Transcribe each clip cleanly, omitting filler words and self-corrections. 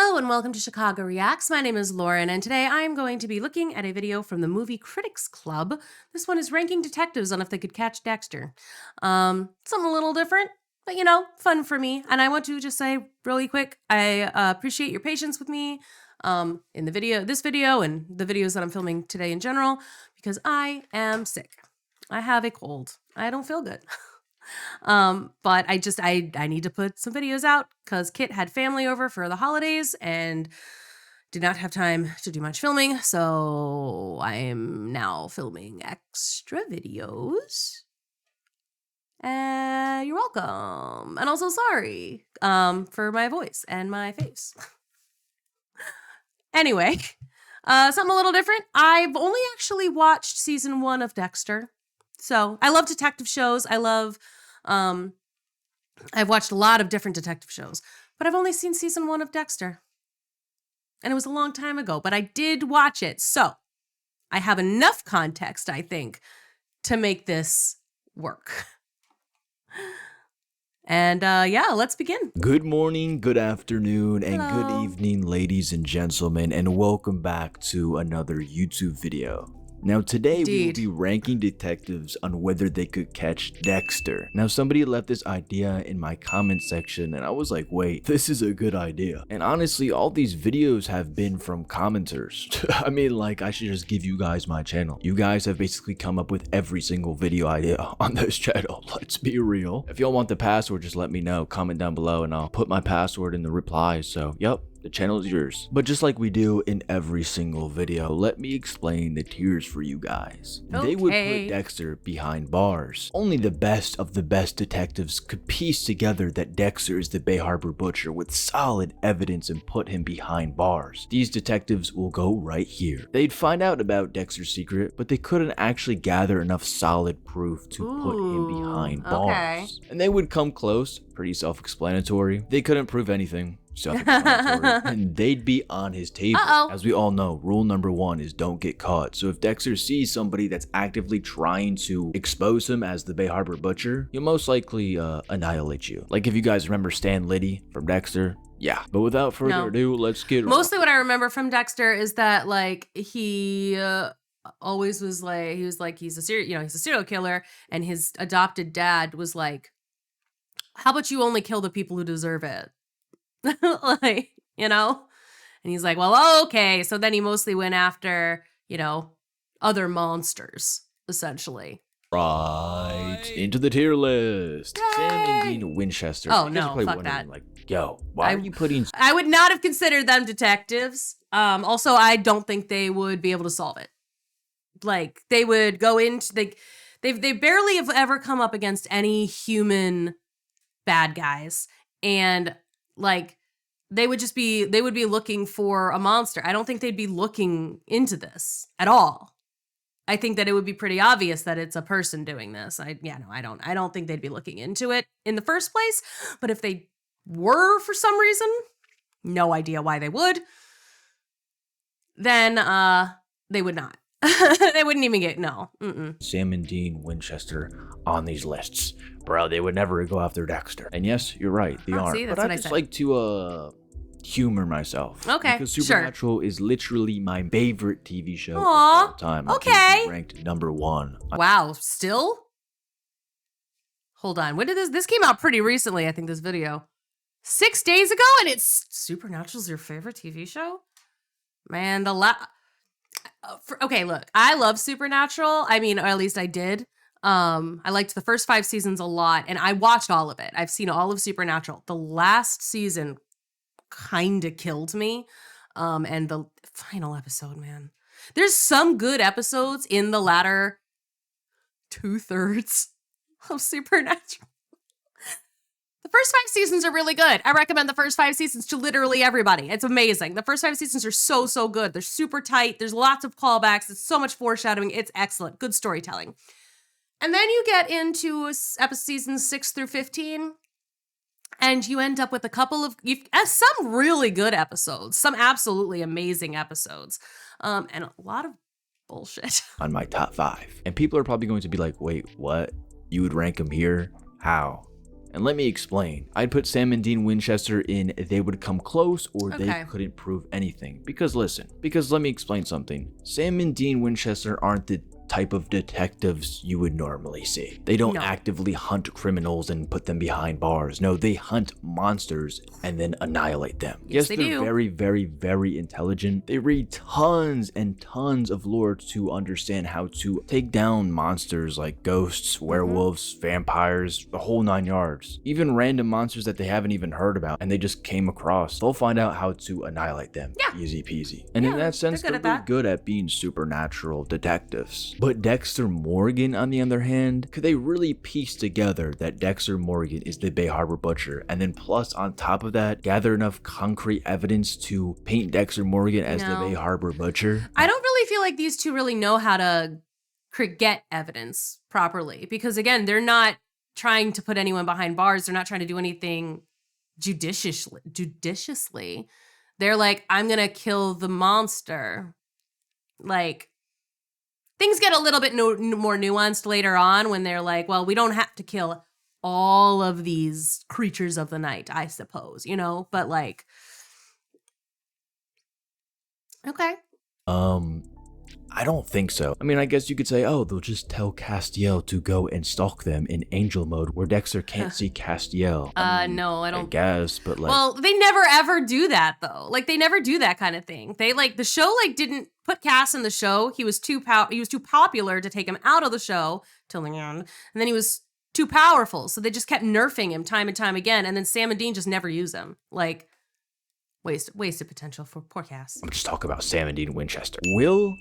Hello and welcome to Chicago Reacts. My name is Lauren and today I am going to be looking at a video from the Movie Critics Club. This one is ranking detectives on if they could catch Dexter. Something a little different, but you know, fun for me. And I want to just say really quick, I appreciate your patience with me in this video and the videos that I'm filming today in general, because I am sick. I have a cold. I don't feel good. But I need to put some videos out because Kit had family over for the holidays and did not have time to do much filming. So I am now filming extra videos. You're welcome. And also sorry, for my voice and my face. Anyway, something a little different. I've only actually watched season 1 of Dexter. So I love detective shows. I've watched a lot of different detective shows, but I've only seen season 1 of Dexter. And it was a long time ago, but I did watch it. So I have enough context, I think, to make this work. And yeah, let's begin. Good morning, good afternoon, and Hello. good evening, ladies and gentlemen, and welcome back to another YouTube video. Now today we will be ranking detectives on whether they could catch Dexter. Now somebody left this idea in my comment section and I was like, wait, this is a good idea. And honestly, all these videos have been from commenters. I mean, like, I should just give you guys my channel. You guys have basically come up with every single video idea on this channel. Let's be real. If y'all want the password, just let me know. Comment down below and I'll put my password in the replies. So, yep. The channel is yours. But just like we do in every single video, let me explain the tiers for you guys. Okay. They would put Dexter behind bars. Only the best of the best detectives could piece together that Dexter is the Bay Harbor Butcher with solid evidence and put him behind bars. These detectives will go right here. They'd find out about Dexter's secret, but they couldn't actually gather enough solid proof to put him behind bars. And they would come close, pretty self-explanatory. They couldn't prove anything. And they'd be on his table. As we all know, rule number 1 is don't get caught. So if Dexter sees somebody that's actively trying to expose him as the Bay Harbor Butcher, he'll most likely annihilate you. Like if you guys remember Stan Liddy from Dexter. Yeah, but without further ado, let's get mostly what I remember from Dexter is that like he always was like he's a serial killer, and his adopted dad was like, how about you only kill the people who deserve it? Like, you know, and he's like, well, okay. So then he mostly went after, you know, other monsters, essentially. Right into the tier list. Yay! Sam and Dean Winchester. Oh no, fuck that. Like, yo, why are you putting? I would not have considered them detectives. Also, I don't think they would be able to solve it. Like, they would go into they barely have ever come up against any human bad guys, and like they would be looking for a monster. I don't think they'd be looking into this at all. I think that it would be pretty obvious that it's a person doing this. I don't think they'd be looking into it in the first place. But if they were for some reason, no idea why they would, then they would not. They wouldn't even get, no. Sam and Dean Winchester on these lists. Bro, they would never go after Dexter. And yes, you're right, they aren't. See, that's but what I just like to humor myself. Okay, because Supernatural is literally my favorite TV show of Aww, all time. Okay. Ranked number 1. Wow, still? Hold on, when did this came out pretty recently, I think, this video. 6 days ago, and it's Supernatural's your favorite TV show? Man, okay, look, I love Supernatural. I mean, or at least I did. I liked the first 5 seasons a lot, and I watched all of it. I've seen all of Supernatural. The last season kind of killed me. And the final episode, man. There's some good episodes in the latter 2/3 of Supernatural. The first 5 seasons are really good. I recommend the first 5 seasons to literally everybody. It's amazing. The first 5 seasons are so good. They're super tight. There's lots of callbacks. It's so much foreshadowing. It's excellent. Good storytelling. And then you get into seasons 6 through 15, and you end up with a couple of some really good episodes, some absolutely amazing episodes, and a lot of bullshit. On my top 5. And people are probably going to be like, wait, what? You would rank them here? How? And let me explain. I'd put Sam and Dean Winchester in they would come close or Okay. they couldn't prove anything. Because let me explain something. Sam and Dean Winchester aren't the type of detectives you would normally see. They don't No. actively hunt criminals and put them behind bars. No, they hunt monsters and then annihilate them. Yes, Yes, they they're do. very, very, very intelligent. They read tons and tons of lore to understand how to take down monsters like ghosts, werewolves, vampires, the whole 9 yards. Even random monsters that they haven't even heard about and they just came across. They'll find out how to annihilate them. Yeah. Easy peasy. And in Yeah, that sense, they're they're good at really that. good at being supernatural detectives. But Dexter Morgan, on the other hand, could they really piece together that Dexter Morgan is the Bay Harbor Butcher, and then plus on top of that, gather enough concrete evidence to paint Dexter Morgan as the No. Bay Harbor Butcher? I don't really feel like these two really know how to get evidence properly because, again, they're not trying to put anyone behind bars. They're not trying to do anything judiciously. They're like, I'm going to kill the monster. Like, things get a little bit more nuanced later on when they're like, well, we don't have to kill all of these creatures of the night, I suppose, but like, okay. I don't think so. I mean, I guess you could say, oh, they'll just tell Castiel to go and stalk them in angel mode where Dexter can't see Castiel. No, I I don't. guess, but like, Well, they never ever do that though. Like they never do that kind of thing. They the show didn't put Cass in the show. He was too popular to take him out of the show till the end, and then he was too powerful, so they just kept nerfing him time and time again. And then Sam and Dean just never use him. Like wasted potential for poor Cass. I'm just talking about Sam and Dean Winchester. Will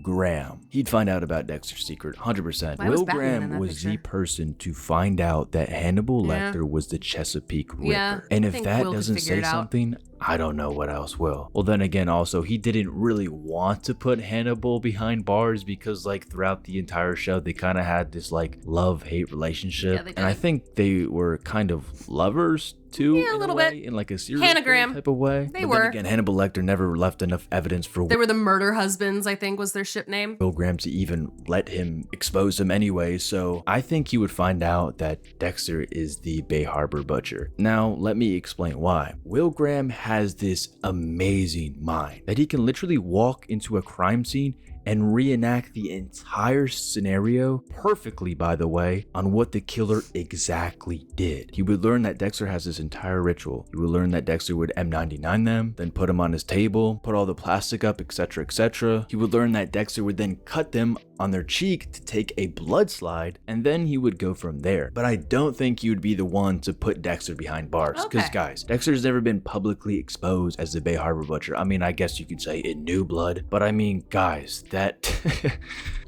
Graham. He'd find out about Dexter's secret, 100%. Why was Will Batman in Graham that was the picture? person to find out that Hannibal Yeah. Lecter was the Chesapeake Ripper. Yeah, And I if think that Will could doesn't figure say it out. something, I don't know what else will. Well, then again, also, he didn't really want to put Hannibal behind bars because, like, throughout the entire show, they kind of had this, like, love-hate relationship. Yeah, they and I did. think they were kind of lovers, too, Yeah, a in little way, bit. in, like, a serial killer Hanagram. type of way. They But were. Then again, Hannibal Lecter never left enough evidence for They were the murder husbands, I think was their ship name. Will Graham to even let him expose him anyway, so I think he would find out that Dexter is the Bay Harbor Butcher. Now, let me explain why. Will Graham has this amazing mind that he can literally walk into a crime scene and reenact the entire scenario perfectly, by the way, on what the killer exactly did. He would learn that Dexter has this entire ritual. He would learn that Dexter would M99 them, then put them on his table, put all the plastic up, etc., etc. He would learn that Dexter would then cut them on their cheek to take a blood slide, and then he would go from there. But I don't think he would be the one to put Dexter behind bars. Because Okay. guys, Dexter's never been publicly exposed as the Bay Harbor Butcher. I mean, I guess you could say in New Blood, but I mean, guys, that...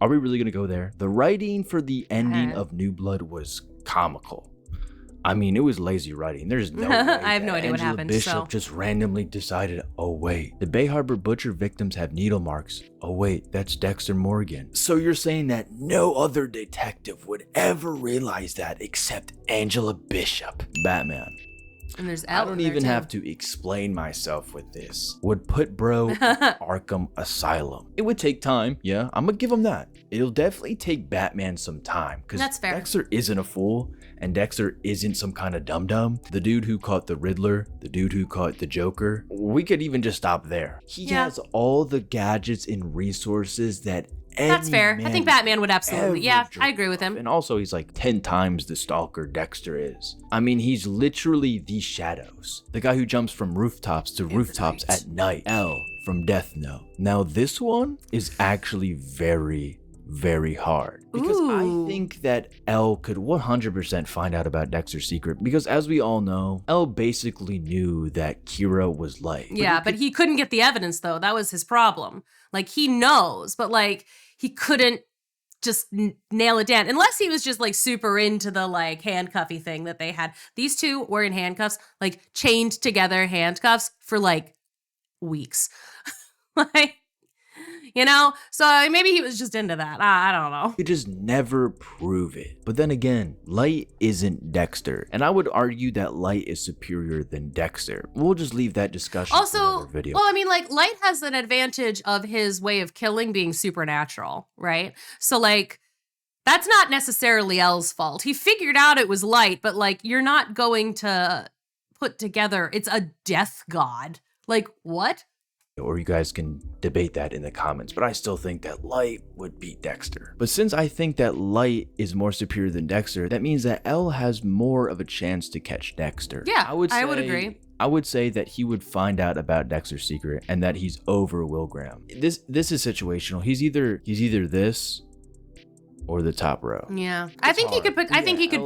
Are we really gonna go there? The writing for the ending of New Blood was comical. I mean, it was lazy writing. There's no way I have no that idea what Angela happened, Bishop so. just randomly decided, oh wait, the Bay Harbor Butcher victims have needle marks. Oh wait, that's Dexter Morgan. So you're saying that no other detective would ever realize that except Angela Bishop? Batman. And there's I don't even have to explain myself with this. Would put bro in Arkham Asylum. It would take time, yeah, I'm gonna give him that. It'll definitely take Batman some time, because That's fair. Dexter isn't a fool, and Dexter isn't some kind of dum-dum. The dude who caught the Riddler, the dude who caught the Joker, we could even just stop there. He Yeah. has all the gadgets and resources that That's fair. I think Batman would absolutely. Yeah, ever I agree with him. and also, he's like 10 times the stalker Dexter is. I mean, he's literally the Shadows. The guy who jumps from rooftops to rooftops night. at night. L from Death Note. Now, this one is actually very, very hard. Because Ooh. I think that L could 100% find out about Dexter's secret. Because as we all know, L basically knew that Kira was Light. Yeah, but he couldn't get the evidence though. That was his problem. Like he knows, but like he couldn't just nail it down unless he was just like super into the like handcuffy thing that they had. These two were in handcuffs, like chained together handcuffs for like weeks. Like, you know, so maybe he was just into that. I don't know. You just never prove it. But then again, Light isn't Dexter, and I would argue that Light is superior than Dexter. We'll just leave that discussion for Also, another video. well, I mean, like Light has an advantage of his way of killing being supernatural, right? So like That's not necessarily L's fault. He figured out it was light, but like, you're not going to put together, it's a death god. Like, what? Or you guys can debate that in the comments, but I still think that Light would beat Dexter. But since I think that Light is more superior than Dexter, that means that L has more of a chance to catch Dexter. Yeah, I would agree. I would say that he would find out about Dexter's secret and that he's over Will Graham. This is situational. He's either this or the top row. Yeah, I think he could put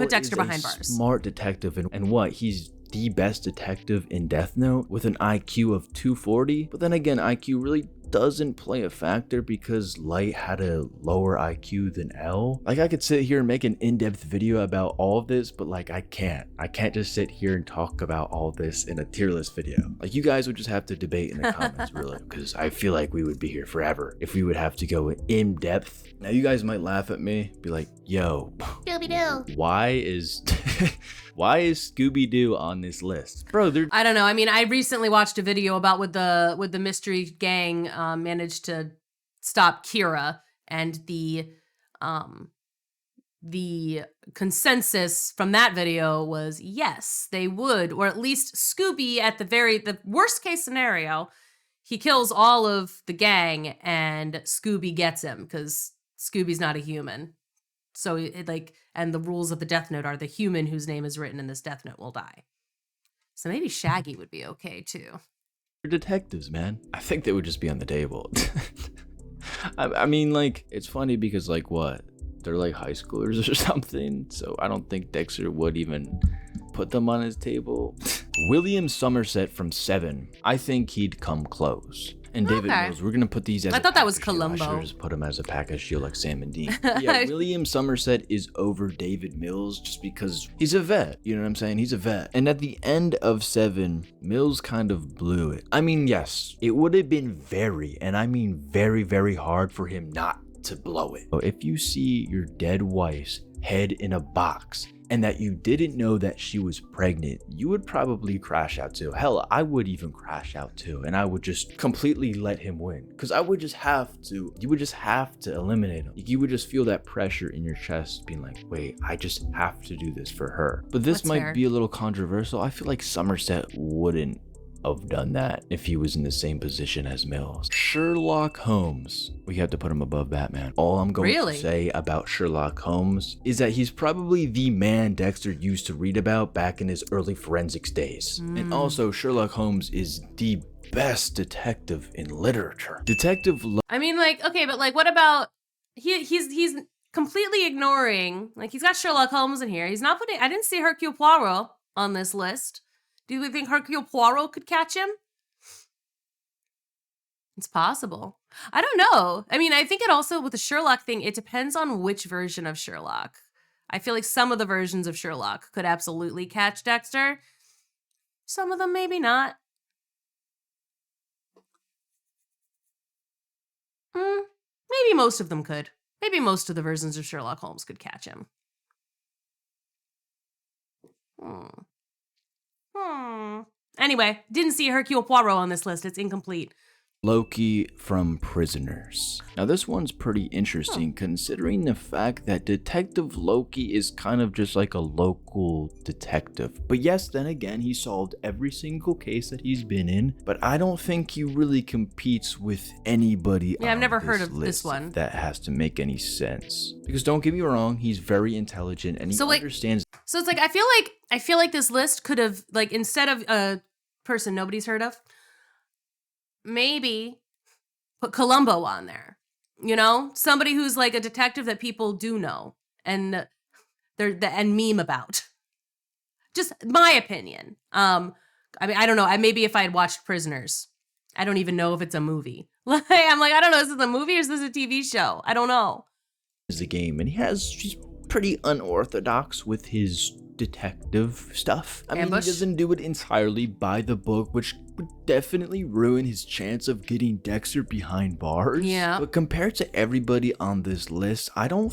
Dexter behind bars. Smart detective, and what? He's the best detective in Death Note with an IQ of 240. But then again, IQ really doesn't play a factor because Light had a lower IQ than L. Like, I could sit here and make an in-depth video about all of this, but like, I can't just sit here and talk about all of this in a tier list video. Like, you guys would just have to debate in the comments, really, because I feel like we would be here forever if we would have to go in depth. Now, you guys might laugh at me, be like, yo, ScoobyDoo, why is ScoobyDoo on this list? Bro, I don't know. I mean, I recently watched a video about with the mystery gang managed to stop Kira, and the consensus from that video was yes, they would, or at least Scooby at the worst case scenario, he kills all of the gang and Scooby gets him because Scooby's not a human. So and the rules of the Death Note are the human whose name is written in this Death Note will die. So maybe Shaggy would be okay too. They're detectives, man. I think they would just be on the table. I mean, like, it's funny because, like, what? They're like high schoolers or something. So I don't think Dexter would even put them on his table. William Somerset from 7. I think he'd come close. And David Mills, we're going to put these as I thought that was Columbo. I should just put him as a package deal like Sam and Dean. Yeah, William Somerset is over David Mills just because he's a vet. You know what I'm saying? He's a vet. And at the end of 7, Mills kind of blew it. I mean, yes, it would have been very, and I mean very, very hard for him not to blow it. If you see your dead wife's head in a box and that you didn't know that she was pregnant, you would probably crash out too. Hell, I would even crash out too, and I would just completely let him win because you would just have to eliminate him. You would just feel that pressure in your chest being like, wait, I just have to do this for her. But this might be a little controversial. I feel like Somerset wouldn't have done that if he was in the same position as Mills. Sherlock Holmes, we have to put him above Batman. All I'm going to say about Sherlock Holmes is that he's probably the man Dexter used to read about back in his early forensics days. And also, Sherlock Holmes is the best detective in literature. I mean, like, okay, but like, what about he's completely ignoring, like, he's got Sherlock Holmes in here. He's not putting, I didn't see Hercule Poirot on this list. Do we think Hercule Poirot could catch him? It's possible. I don't know. I mean, I think it also, with the Sherlock thing, it depends on which version of Sherlock. I feel like some of the versions of Sherlock could absolutely catch Dexter. Some of them maybe not. Maybe most of them could. Maybe most of the versions of Sherlock Holmes could catch him. Anyway, didn't see Hercule Poirot on this list. It's incomplete. Loki from Prisoners. Now this one's pretty interesting considering the fact that Detective Loki is kind of just like a local detective. But yes, then again, he solved every single case that he's been in, but I don't think he really competes with anybody. Yeah, I've never heard of this one. That has to make any sense. Because don't get me wrong, he's very intelligent and he understands. So it's like, I feel like this list could have, like, instead of a person nobody's heard of, maybe put Columbo on there, you know, somebody who's like a detective that people do know and and meme about. Just my opinion. I mean, I don't know. Maybe if I had watched Prisoners, I don't even know if it's a movie. I'm like, I don't know. Is this a movie or is this a TV show? I don't know. The game, and he's pretty unorthodox with his detective stuff. I mean, he doesn't do it entirely by the book, which would definitely ruin his chance of getting Dexter behind bars. Yeah. But compared to everybody on this list, I don't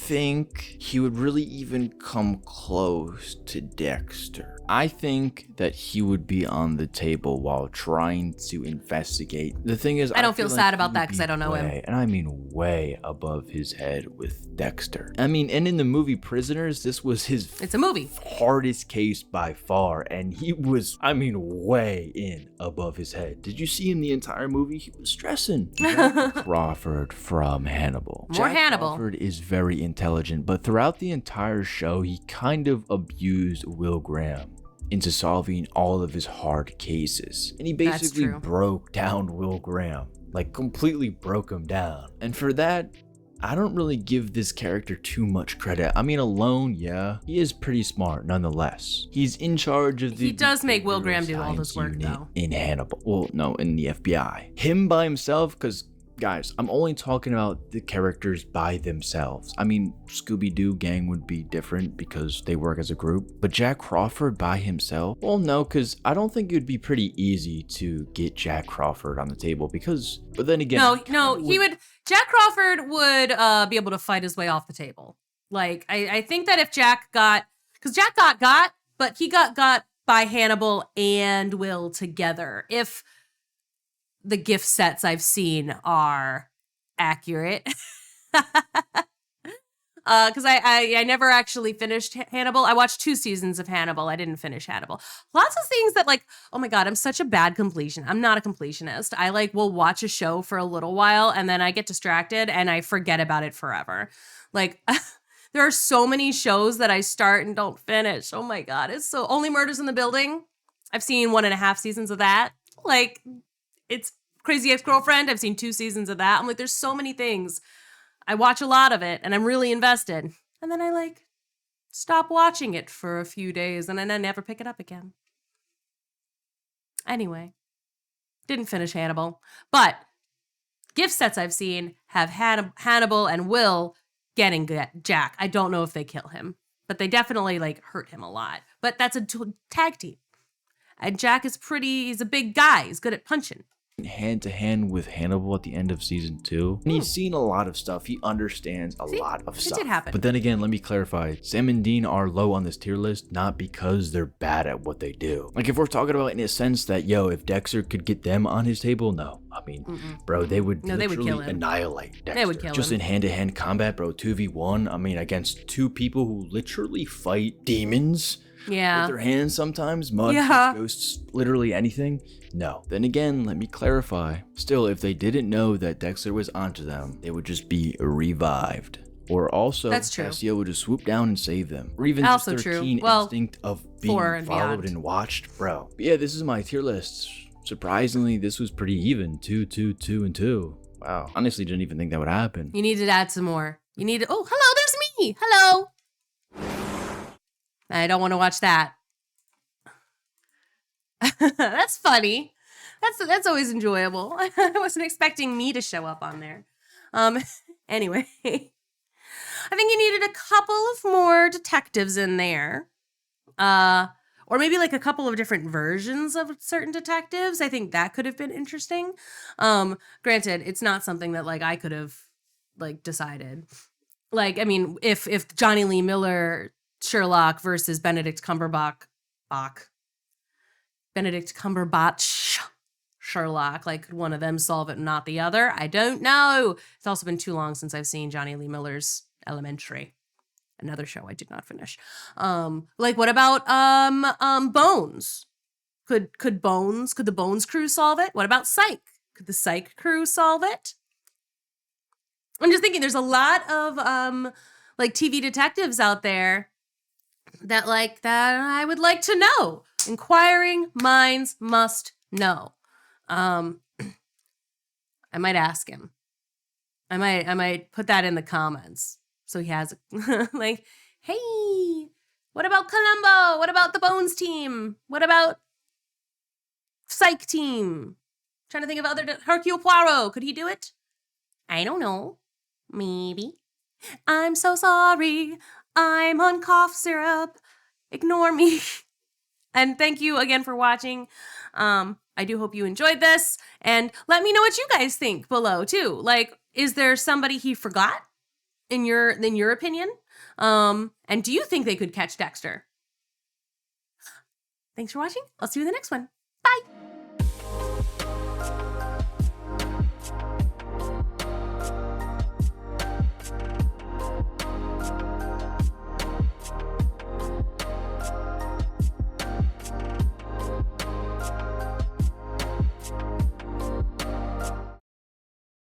think he would really even come close to Dexter. I think that he would be on the table while trying to investigate. The thing is, I don't feel like sad about he that would because be I don't know him. and I mean way above his head with Dexter. I mean, and in the movie Prisoners, this was his It's a movie. hardest case by far, and he was, I mean, way in above his head. Did you see him the entire movie? He was stressing. Jack Crawford from Hannibal. More Jack Hannibal. Crawford is very intelligent, but throughout the entire show, he kind of abused Will Graham into solving all of his hard cases. And he basically broke down Will Graham, like completely broke him down. And for that, I don't really give this character too much credit. I mean, alone, yeah, he is pretty smart nonetheless. He's in charge of the— He does make Will Graham do all this work, though. In Hannibal. Well, no, in the FBI. Him by himself, because guys, I'm only talking about the characters by themselves. I mean, ScoobyDoo gang would be different because they work as a group, but Jack Crawford by himself? Well, no, because I don't think it would be pretty easy to get Jack Crawford on the table because, but then again— Jack Crawford would be able to fight his way off the table. Like, I think that if Jack got, because Jack got, but he got by Hannibal and Will together. If the gift sets I've seen are accurate. Because I never actually finished Hannibal. I watched 2 seasons of Hannibal. I didn't finish Hannibal. Lots of things that, like, oh my God, I'm such a bad completion. I'm not a completionist. I will watch a show for a little while and then I get distracted and I forget about it forever. Like, there are so many shows that I start and don't finish. Oh my God. It's so— Only Murders in the Building. I've seen 1.5 seasons of that. Like, it's Crazy Ex-Girlfriend. I've seen 2 seasons of that. I'm like, there's so many things. I watch a lot of it and I'm really invested. And then I stop watching it for a few days and then I never pick it up again. Anyway, didn't finish Hannibal. But gift sets I've seen have Hannibal and Will getting Jack. I don't know if they kill him, but they definitely hurt him a lot. But that's a tag team. And Jack is he's a big guy. He's good at punching. Hand to hand with Hannibal at the end of season 2. And he's seen a lot of stuff. He understands a lot of stuff. It did happen. But then again, let me clarify. Sam and Dean are low on this tier list, not because they're bad at what they do. Like, if we're talking about in a sense that, if Dexter could get them on his table, no. I mean, bro, they would literally annihilate Dexter. They would kill him. Just in hand-to-hand combat, bro, 2v1. I mean, against 2 people who literally fight demons. Yeah. With their hands sometimes, mud, ghosts, literally anything. No. Then again, let me clarify. Still, if they didn't know that Dexter was onto them, they would just be revived. Or also, Cassio would just swoop down and save them. Or even just their keen instinct of being followed and watched. Bro. But yeah, this is my tier list. Surprisingly, this was pretty even. 2, 2, 2, and 2. Wow. Honestly, didn't even think that would happen. You need to add some more. You need to— oh, hello, there's me. Hello. I don't want to watch that. That's funny. That's always enjoyable. I wasn't expecting me to show up on there. Anyway, I think you needed a couple of more detectives in there. Or maybe a couple of different versions of certain detectives. I think that could have been interesting. Granted, it's not something that I could have decided. I mean, if Johnny Lee Miller Sherlock versus Benedict Cumberbatch Sherlock, could one of them solve it and not the other? I don't know. It's also been too long since I've seen Johnny Lee Miller's Elementary, another show I did not finish. What about Bones? Could the Bones crew solve it? What about Psych? Could the Psych crew solve it? I'm just thinking there's a lot of TV detectives out there that I would like to know. Inquiring minds must know. I might ask him. I might put that in the comments so he has hey, what about Columbo? What about the Bones team? What about Psych team? Trying to think of other Hercule Poirot. Could he do it? I don't know. Maybe. I'm so sorry. I'm on cough syrup. Ignore me. And thank you again for watching. I do hope you enjoyed this. And let me know what you guys think below, too. Is there somebody he forgot in your opinion? And do you think they could catch Dexter? Thanks for watching. I'll see you in the next one. Bye.